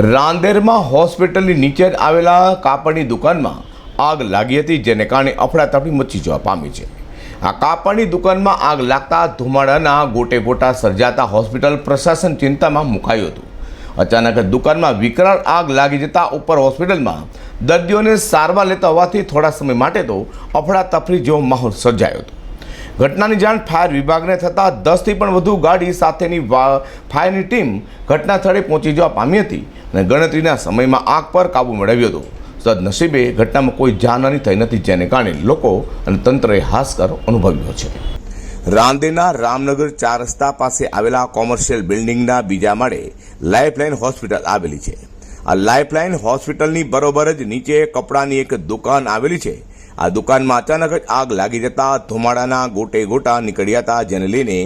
રાંદેરમાં હોસ્પિટલની નીચે જ આવેલા કાપડની દુકાનમાં આગ લાગી હતી, જેને કારણે અફડાતફડી મચી જવા પામી છે. આ કાપડની દુકાનમાં આગ લાગતા ધુમાડાના ગોટે ગોટા સર્જાતા હોસ્પિટલ પ્રશાસન ચિંતામાં મુકાયું હતું. અચાનક દુકાનમાં વિકરાળ આગ લાગી જતા ઉપર હોસ્પિટલમાં દર્દીઓને સારવાર લેતા હોવાથી થોડા સમય માટે તો અફડાતફડી જેવો માહોલ સર્જાયો હતો. ઘટનાની જાણ ફાયર વિભાગને થતાં 10થી પણ વધુ ગાડી સાથેની ફાયરની ટીમ ઘટના સ્થળે પહોંચી જવા પામી હતી અને ગણતરીના સમયમાં આગ પર કાબૂ મેળવ્યો હતો. સદનસીબે ઘટનામાં કોઈ જાનહાની થઈ નથી, જેને કારણે લોકો અને તંત્રએ હાશકાર અનુભવ્યો છે. રાંદેરના રામનગર 4 રસ્તા પાસે આવેલા કોમર્શિયલ બિલ્ડિંગના બીજા માળે લાઇફલાઇન હોસ્પિટલ આવેલી છે. આ લાઇફલાઇન હોસ્પિટલની બરોબર જ નીચે કપડાની એક દુકાન આવેલી છે. આ દુકાનમાં અચાનક જ આગ લાગી જતા ધુમાડાના ગોટે ગોટા નીકળ્યા હતા, જેને લઈને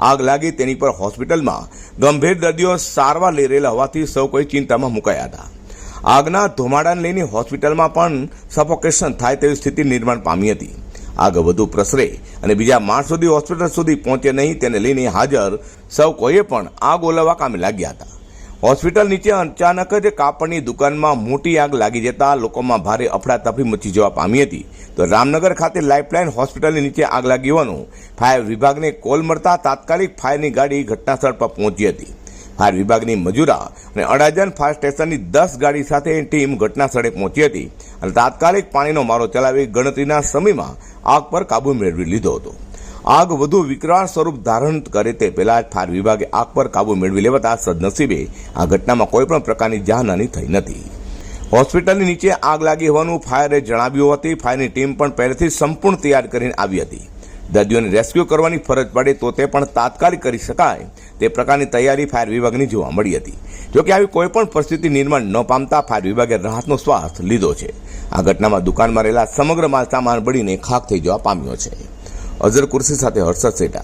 આગ લાગી તેની પર હોસ્પિટલમાં ગંભીર દર્દીઓ સારવાર લઈ રહેલા હોવાથી સૌ કોઈ ચિંતામાં મુકાયા હતા. આગના ધુમાડાને લઈને હોસ્પિટલમાં પણ સફોકેશન થાય તેવી સ્થિતિ નિર્માણ પામી હતી. આગ વધુ પ્રસરે અને બીજા માળ સુધી હોસ્પિટલ સુધી પહોંચે નહીં, તેને લઈને હાજર સૌ કોઈએ પણ આગ ઓલવવા કામે લાગ્યા હતા. હોસ્પિટલ નીચે અચાનક જ કાપડની દુકાનમાં મોટી આગ લાગી જતા લોકોમાં ભારે અફડાતફડી મચી જવા પામી હતી. તો રામનગર ખાતે લાઇફલાઇન હોસ્પિટલની નીચે આગ લાગી હોવાનું ફાયર વિભાગને કોલ મળતા તાત્કાલિક ફાયરની ગાડી ઘટનાસ્થળ પર પહોંચી હતી. ફાયર વિભાગની મજૂરા અને અડાજણ ફાયર સ્ટેશનની 10 ગાડી સાથે ટીમ ઘટનાસ્થળે પહોંચી હતી અને તાત્કાલિક પાણીનો મારો ચલાવી ગણતરીના સમયમાં આગ પર કાબુ મેળવી લીધો હતો. આગ વધુ વિકરાળ સ્વરૂપ ધારણ કરે તે પહેલા જ ફાયર વિભાગે આગ પર કાબુ મેળવી લેવાતા સદનસીબે આ ઘટનામાં કોઈ પણ પ્રકારની જાનહાની થઈ નથી. હોસ્પિટલની નીચે આગ લાગી હોવાનું ફાયરે જણાવ્યું હતું. ફાયરની ટીમ પણ પહેલેથી સંપૂર્ણ તૈયાર કરીને આવી હતી. દર્દીઓને રેસ્ક્યુ કરવાની ફરજ પડે તો તે પણ તાત્કાલિક કરી શકાય તે પ્રકારની તૈયારી ફાયર વિભાગની જોવા મળી હતી. જોકે આવી કોઈ પણ પરિસ્થિતિ નિર્માણ ન પામતા ફાયર વિભાગે રાહતનો શ્વાસ લીધો છે. આ ઘટનામાં દુકાનમાં રહેલા સમગ્ર માલ સામાન બળીને ખાખ થઈ જવા પામ્યો છે. અઝર કુર્સી સાથે હર્ષદ સેટા.